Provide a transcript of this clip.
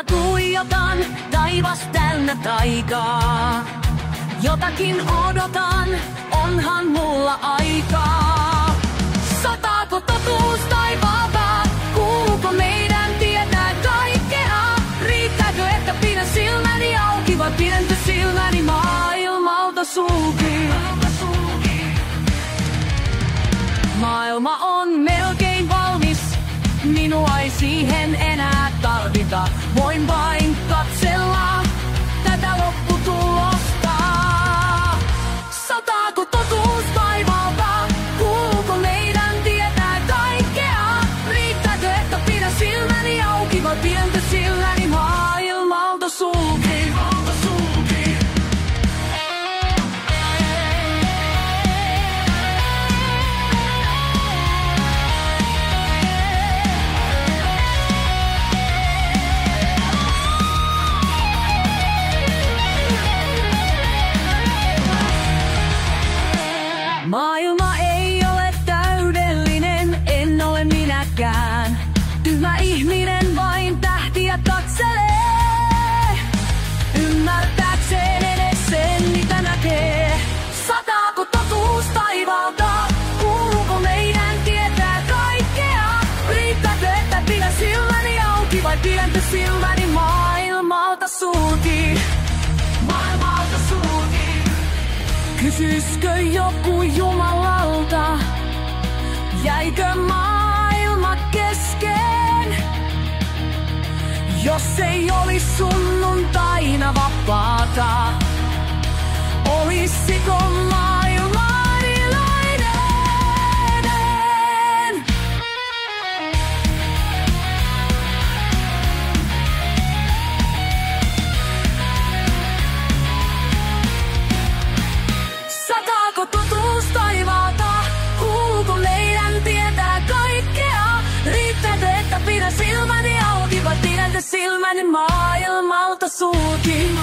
Mä tuijotan, taivas täynnä taikaa. Jotakin odotan, onhan mulla aikaa. Sataako totuus taivaalta? Kuuluuko meidän tietää kaikkea? Riittääkö, että pidän silmäni auki vai pidänkö silmäni maailmalta sulki? Maailma on melkein valmis, minua ei siihen enää tarvita. Voin vain katsella tätä lopputulosta. Sataako totuus taivaalta? Kuuluuko meidän tietää kaikkea? Riittääkö, että pidän silmäni auki vai pidänkö silmäni maailmalta sulki? Maailma ei ole täydellinen, en ole minäkään. Tyhmä ihminen vain tähtiä katselee, ymmärtääkseen edes sen mitä näkee. Sataako totuus taivaalta? Kuuluuko meidän tietää kaikkea? Riittääkö, että pidän silmäni auki vai pidänkö silmäni maailmalta sulki? Maailmalta sulki. Kysyisikö joku Jumalalta, jäikö maailma kesken? Jos ei olisi sunnuntaina vapaata, olisiko maailma iloinen? Sataako totuus taivaalta? Kuuluuko meidän tietää kaikkea? Riittääkö, että pidän silmäni auki vai pidänkö silmäni maailmalta sulki?